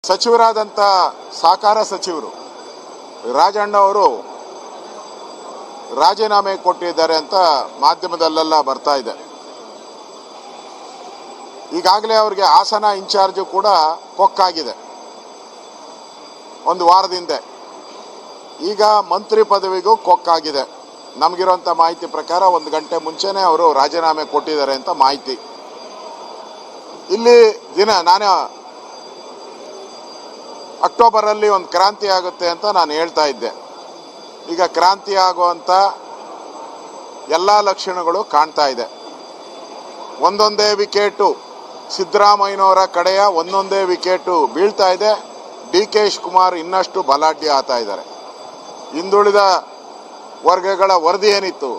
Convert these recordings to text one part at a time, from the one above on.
ಸಚಿವರಾದಂಥ ಸಹಕಾರ ಸಚಿವರು ರಾಜಣ್ಣ ಅವರು ರಾಜೀನಾಮೆ ಕೊಟ್ಟಿದ್ದಾರೆ ಅಂತ ಮಾಧ್ಯಮದಲ್ಲೆಲ್ಲ ಬರ್ತಾ ಇದೆ. ಈಗಾಗಲೇ ಅವರಿಗೆ ಹಾಸನ ಇನ್ಚಾರ್ಜು ಕೂಡ ಕೊಕ್ಕಾಗಿದೆ ಒಂದು ವಾರದಿಂದ. ಈಗ ಮಂತ್ರಿ ಪದವಿಗೂ ಕೊಕ್ಕಾಗಿದೆ. ನಮಗಿರುವಂಥ ಮಾಹಿತಿ ಪ್ರಕಾರ 1 ಗಂಟೆ ಮುಂಚೆನೇ ಅವರು ರಾಜೀನಾಮೆ ಕೊಟ್ಟಿದ್ದಾರೆ ಅಂತ ಮಾಹಿತಿ. ಇಲ್ಲಿ ನಾನು ಅಕ್ಟೋಬರಲ್ಲಿ ಒಂದು ಕ್ರಾಂತಿ ಆಗುತ್ತೆ ಅಂತ ನಾನು ಹೇಳ್ತಾ ಇದ್ದೆ. ಈಗ ಕ್ರಾಂತಿ ಆಗುವಂಥ ಎಲ್ಲ ಲಕ್ಷಣಗಳು ಕಾಣ್ತಾ ಇದೆ. ಒಂದೊಂದೇ ವಿಕೆಟು ಸಿದ್ದರಾಮಯ್ಯನವರ ಕಡೆಯ ಒಂದೊಂದೇ ವಿಕೆಟು ಬೀಳ್ತಾ ಇದೆ. DK ಶಿವಕುಮಾರ್ ಇನ್ನಷ್ಟು ಬಲಾಢ್ಯ ಆಗ್ತಾ ಇದ್ದಾರೆ. ಹಿಂದುಳಿದ ವರ್ಗಗಳ ವರದಿ ಏನಿತ್ತು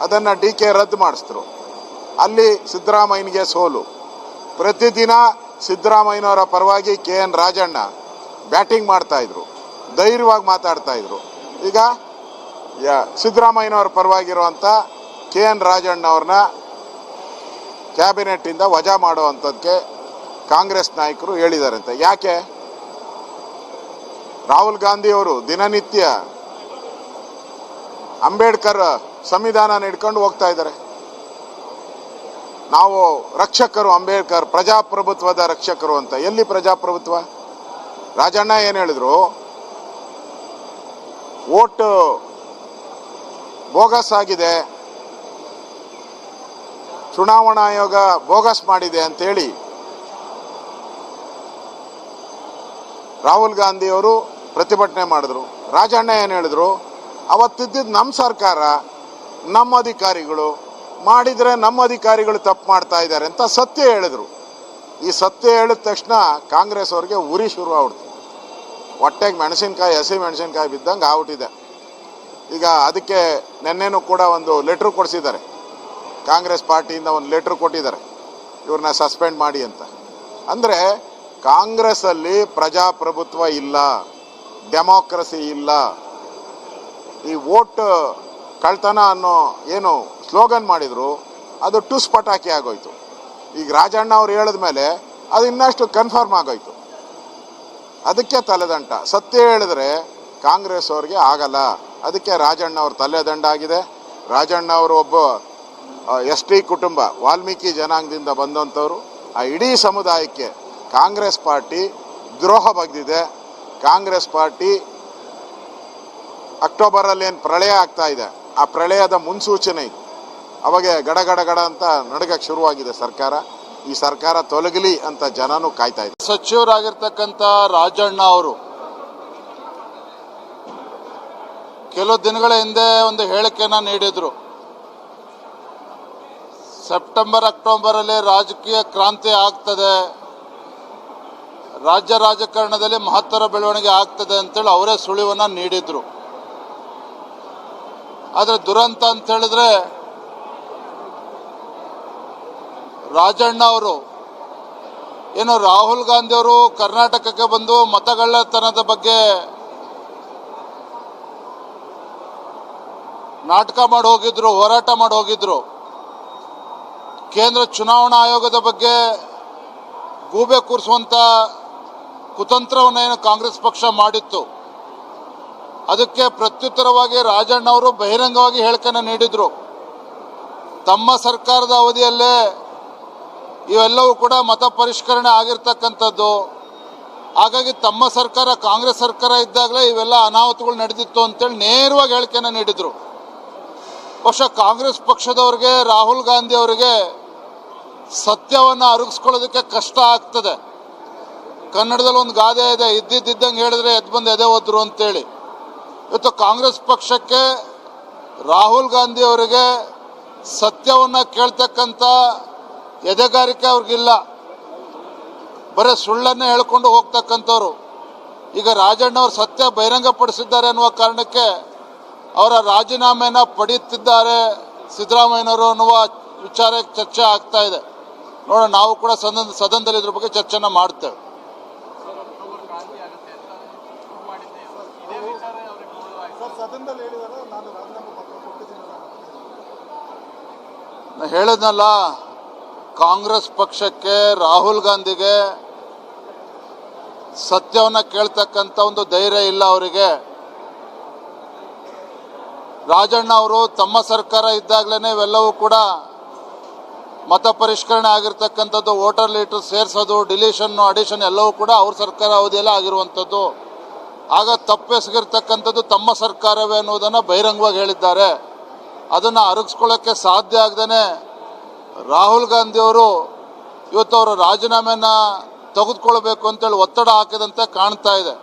ಅದನ್ನು DK ರದ್ದು ಮಾಡಿಸಿದ್ರು. ಅಲ್ಲಿ ಸಿದ್ದರಾಮಯ್ಯನಿಗೆ ಸೋಲು. ಪ್ರತಿದಿನ ಸಿದ್ದರಾಮಯ್ಯನವರ ಪರವಾಗಿ KN ರಾಜಣ್ಣ ಬ್ಯಾಟಿಂಗ್ ಮಾಡ್ತಾಯಿದ್ರು, ಧೈರ್ಯವಾಗಿ ಮಾತಾಡ್ತಾಯಿದ್ರು. ಈಗ ಸಿದ್ದರಾಮಯ್ಯನವರ ಪರವಾಗಿರುವಂಥ KN ರಾಜಣ್ಣ ಅವ್ರನ್ನ ಕ್ಯಾಬಿನೆಟ್ಟಿಂದ ವಜಾ ಮಾಡುವಂಥದ್ದಕ್ಕೆ ಕಾಂಗ್ರೆಸ್ ನಾಯಕರು ಹೇಳಿದಾರಂತೆ. ಯಾಕೆ? ರಾಹುಲ್ ಗಾಂಧಿ ಅವರು ದಿನನಿತ್ಯ ಅಂಬೇಡ್ಕರ್ ಸಂವಿಧಾನ ಹಿಡ್ಕೊಂಡು ಹೋಗ್ತಾ ಇದ್ದಾರೆ. ನಾವು ರಕ್ಷಕರು, ಅಂಬೇಡ್ಕರ್ ಪ್ರಜಾಪ್ರಭುತ್ವದ ರಕ್ಷಕರು ಅಂತ. ಎಲ್ಲಿ ಪ್ರಜಾಪ್ರಭುತ್ವ? ರಾಜಣ್ಣ ಏನು ಹೇಳಿದ್ರು? ವೋಟ್ ಬೋಗಸ್ ಆಗಿದೆ, ಚುನಾವಣಾ ಆಯೋಗ ಬೋಗಸ್ ಮಾಡಿದೆ ಅಂತೇಳಿ ರಾಹುಲ್ ಗಾಂಧಿ ಅವರು ಪ್ರತಿಭಟನೆ ಮಾಡಿದ್ರು. ರಾಜಣ್ಣ ಏನು ಹೇಳಿದ್ರು? ಅವತ್ತಿದ್ದಿದ್ದು ನಮ್ಮ ಸರ್ಕಾರ, ನಮ್ಮ ಅಧಿಕಾರಿಗಳು ಮಾಡಿದರೆ ನಮ್ಮ ಅಧಿಕಾರಿಗಳು ತಪ್ಪು ಮಾಡ್ತಾ ಇದ್ದಾರೆ ಅಂತ ಸತ್ಯ ಹೇಳಿದ್ರು. ಈ ಸತ್ಯ ಹೇಳಿದ ತಕ್ಷಣ ಕಾಂಗ್ರೆಸ್ ಅವ್ರಿಗೆ ಉರಿ ಶುರು ಆಗ್ಬಿಡ್ತು. ಹೊಟ್ಟೆಗೆ ಮೆಣಸಿನ್ಕಾಯಿ, ಹಸಿ ಮೆಣಸಿನ್ಕಾಯಿ ಬಿದ್ದಂಗೆ ಆಗ್ಬಿಟ್ಟಿದೆ. ಈಗ ಅದಕ್ಕೆ ನಿನ್ನೆನೂ ಕೂಡ ಒಂದು ಲೆಟ್ರ್ ಕೊಡಿಸಿದ್ದಾರೆ. ಕಾಂಗ್ರೆಸ್ ಪಾರ್ಟಿಯಿಂದ ಒಂದು ಲೆಟ್ರ್ ಕೊಟ್ಟಿದ್ದಾರೆ, ಇವ್ರನ್ನ ಸಸ್ಪೆಂಡ್ ಮಾಡಿ ಅಂತ. ಅಂದರೆ ಕಾಂಗ್ರೆಸ್ಸಲ್ಲಿ ಪ್ರಜಾಪ್ರಭುತ್ವ ಇಲ್ಲ, ಡೆಮೋಕ್ರಸಿ ಇಲ್ಲ. ಈ ವೋಟ್ ಕಳ್ತನ ಅನ್ನೋ ಏನು ಸ್ಲೋಗನ್ ಮಾಡಿದ್ರು ಅದು ಟುಸ್ ಪಟಾಕಿ ಆಗೋಯ್ತು. ಈಗ ರಾಜಣ್ಣ ಅವ್ರು ಹೇಳಿದ ಮೇಲೆ ಅದು ಇನ್ನಷ್ಟು ಕನ್ಫರ್ಮ್ ಆಗೋಯ್ತು. ಅದಕ್ಕೆ ತಲೆದಂಡ. ಸತ್ಯ ಹೇಳಿದ್ರೆ ಕಾಂಗ್ರೆಸ್ ಅವ್ರಿಗೆ ಆಗಲ್ಲ. ಅದಕ್ಕೆ ರಾಜಣ್ಣ ಅವ್ರ ತಲೆದಂಡ ಆಗಿದೆ. ರಾಜಣ್ಣ ಅವರು ಒಬ್ಬ ST ಕುಟುಂಬ, ವಾಲ್ಮೀಕಿ ಜನಾಂಗದಿಂದ ಬಂದಂಥವ್ರು. ಆ ಇಡೀ ಸಮುದಾಯಕ್ಕೆ ಕಾಂಗ್ರೆಸ್ ಪಾರ್ಟಿ ದ್ರೋಹ ಬಗೆದಿದೆ. ಕಾಂಗ್ರೆಸ್ ಪಾರ್ಟಿ ಅಕ್ಟೋಬರಲ್ಲಿ ಏನು ಪ್ರಳಯ ಆಗ್ತಾ ಇದೆ, ಆ ಪ್ರಳಯದ ಮುನ್ಸೂಚನೆ ಇದೆ. ಅವಾಗೆ ಗಡ ಗಡ ಗಡ ಅಂತ ನಡಗಕ್ಕೆ ಶುರುವಾಗಿದೆ ಸರ್ಕಾರ. ಈ ಸರ್ಕಾರ ತೊಲಗಲಿ ಅಂತ ಜನನೂ ಕಾಯ್ತಾ ಇದೆ. ಸಚಿವರಾಗಿರ್ತಕ್ಕಂಥ ರಾಜಣ್ಣ ಅವರು ಕೆಲವು ದಿನಗಳ ಹಿಂದೆ ಒಂದು ಹೇಳಿಕೆಯನ್ನು ನೀಡಿದರು. ಸೆಪ್ಟೆಂಬರ್ ಅಕ್ಟೋಬರಲ್ಲಿ ರಾಜಕೀಯ ಕ್ರಾಂತಿ ಆಗ್ತದೆ, ರಾಜ್ಯ ರಾಜಕಾರಣದಲ್ಲಿ ಮಹತ್ತರ ಬೆಳವಣಿಗೆ ಆಗ್ತದೆ ಅಂತೇಳಿ ಅವರೇ ಸುಳಿವನ್ನು ನೀಡಿದರು. ಆದರೆ ದುರಂತ ಅಂತ ಹೇಳಿದ್ರೆ ರಾಜಣ್ಣ ಅವರು ಏನು ರಾಹುಲ್ ಗಾಂಧಿ ಅವರು ಕರ್ನಾಟಕಕ್ಕೆ ಬಂದು ಮತಗಳ್ಳತನದ ಬಗ್ಗೆ ನಾಟಕ ಮಾಡಿ ಹೋಗಿದ್ರು, ಹೋರಾಟ ಮಾಡಿ ಹೋಗಿದ್ರು. ಕೇಂದ್ರ ಚುನಾವಣಾ ಆಯೋಗದ ಬಗ್ಗೆ ಗೂಬೆ ಕೂರಿಸುವಂಥ ಕುತಂತ್ರವನ್ನೇನು ಕಾಂಗ್ರೆಸ್ ಪಕ್ಷ ಮಾಡಿತ್ತು, ಅದಕ್ಕೆ ಪ್ರತ್ಯುತ್ತರವಾಗಿ ರಾಜಣ್ಣ ಅವರು ಬಹಿರಂಗವಾಗಿ ಹೇಳಿಕೆಯನ್ನು ನೀಡಿದರು. ತಮ್ಮ ಸರ್ಕಾರದ ಅವಧಿಯಲ್ಲೇ ಇವೆಲ್ಲವೂ ಕೂಡ ಮತ ಪರಿಷ್ಕರಣೆ ಆಗಿರ್ತಕ್ಕಂಥದ್ದು. ಹಾಗಾಗಿ ತಮ್ಮ ಸರ್ಕಾರ, ಕಾಂಗ್ರೆಸ್ ಸರ್ಕಾರ ಇದ್ದಾಗಲೇ ಇವೆಲ್ಲ ಅನಾಹುತಗಳು ನಡೆದಿತ್ತು ಅಂತೇಳಿ ನೇರವಾಗಿ ಹೇಳಿಕೆಯನ್ನು ನೀಡಿದರು. ಬಹುಶಃ ಕಾಂಗ್ರೆಸ್ ಪಕ್ಷದವ್ರಿಗೆ, ರಾಹುಲ್ ಗಾಂಧಿ ಅವರಿಗೆ ಸತ್ಯವನ್ನು ಅರಗಿಸ್ಕೊಳ್ಳೋದಕ್ಕೆ ಕಷ್ಟ ಆಗ್ತದೆ. ಕನ್ನಡದಲ್ಲಿ ಒಂದು ಗಾದೆ ಇದೆ, ಇದ್ದಿದ್ದಂಗೆ ಹೇಳಿದ್ರೆ ಎದ್ದು ಬಂದು ಎದೆ ಹೋದ್ರು ಅಂತೇಳಿ. ಇವತ್ತು ಕಾಂಗ್ರೆಸ್ ಪಕ್ಷಕ್ಕೆ, ರಾಹುಲ್ ಗಾಂಧಿ ಅವರಿಗೆ ಸತ್ಯವನ್ನು ಕೇಳ್ತಕ್ಕಂಥ ಎದೆಗಾರಿಕೆ ಅವ್ರಿಗಿಲ್ಲ. ಬರೀ ಸುಳ್ಳನ್ನೇ ಹೇಳ್ಕೊಂಡು ಹೋಗ್ತಕ್ಕಂಥವ್ರು. ಈಗ ರಾಜಣ್ಣ ಅವರು ಸತ್ಯ ಬಹಿರಂಗಪಡಿಸಿದ್ದಾರೆ ಅನ್ನುವ ಕಾರಣಕ್ಕೆ ಅವರ ರಾಜೀನಾಮೆಯನ್ನು ಪಡೆಯುತ್ತಿದ್ದಾರೆ ಸಿದ್ದರಾಮಯ್ಯನವರು ಅನ್ನುವ ವಿಚಾರ ಚರ್ಚೆ ಆಗ್ತಾ ಇದೆ. ನೋಡೋಣ, ನಾವು ಕೂಡ ಸದನದಲ್ಲಿ ಇದ್ರ ಬಗ್ಗೆ ಚರ್ಚೆನ ಮಾಡ್ತೇವೆ. ಹೇಳಿದ್ನಲ್ಲ, ಕಾಂಗ್ರೆಸ್ ಪಕ್ಷಕ್ಕೆ, ರಾಹುಲ್ ಗಾಂಧಿಗೆ ಸತ್ಯವನ್ನು ಕೇಳ್ತಕ್ಕಂಥ ಒಂದು ಧೈರ್ಯ ಇಲ್ಲ ಅವರಿಗೆ. ರಾಜಣ್ಣ ಅವರು ತಮ್ಮ ಸರ್ಕಾರ ಇದ್ದಾಗಲೇ ಇವೆಲ್ಲವೂ ಕೂಡ ಮತ ಪರಿಷ್ಕರಣೆ ಆಗಿರ್ತಕ್ಕಂಥದ್ದು, ವೋಟರ್ ಲೀಟರ್ ಸೇರಿಸೋದು, ಡಿಲೀಷನ್ನು ಅಡಿಷನ್ ಎಲ್ಲವೂ ಕೂಡ ಅವ್ರ ಸರ್ಕಾರ ಅವಧಿಯಲ್ಲೇ ಆಗಿರುವಂಥದ್ದು. ಆಗ ತಪ್ಪೆಸಗಿರ್ತಕ್ಕಂಥದ್ದು ತಮ್ಮ ಸರ್ಕಾರವೇ ಅನ್ನೋದನ್ನು ಬಹಿರಂಗವಾಗಿ ಹೇಳಿದ್ದಾರೆ. ಅದನ್ನು ಅರಗಿಸ್ಕೊಳ್ಳೋಕ್ಕೆ ಸಾಧ್ಯ ಆಗದೇ ರಾಹುಲ್ ಗಾಂಧಿಯವರು ಇವತ್ತು ಅವರ ರಾಜೀನಾಮೆನ ತೆಗೆದುಕೊಳ್ಬೇಕು ಅಂತೇಳಿ ಒತ್ತಡ ಹಾಕಿದಂತೆ ಕಾಣ್ತಾ ಇದೆ.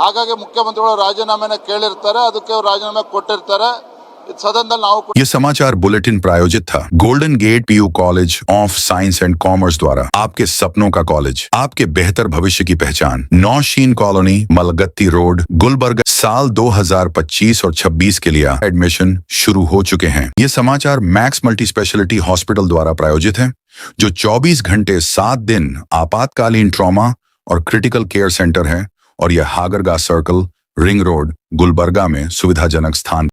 ಹಾಗಾಗಿ ಮುಖ್ಯಮಂತ್ರಿಗಳು ರಾಜೀನಾಮೆನ ಕೇಳಿರ್ತಾರೆ, ಅದಕ್ಕೆ ಅವ್ರು ರಾಜೀನಾಮೆ ಕೊಟ್ಟಿರ್ತಾರೆ. ಇದು ಸದನದಲ್ಲಿ ನಾವು ಕೂಡ ये समाचार बुलेटिन प्रायोजित था golden gate PU college of science and commerce द्वारा। आपके सपनों का कॉलेज, आपके बेहतर भविष्य की पहचान। Naushin colony, Malgatti road, Gulbarga. साल 2025 और 26 के लिए एडमिशन शुरू हो चुके हैं। ये समाचार मैक्स मल्टी स्पेशलिटी हॉस्पिटल द्वारा प्रायोजित है, जो 24 घंटे 7 दिन आपातकालीन ट्रॉमा और क्रिटिकल केयर सेंटर है, और यह Hagarga circle, ring road, Gulbarga में सुविधाजनक स्थान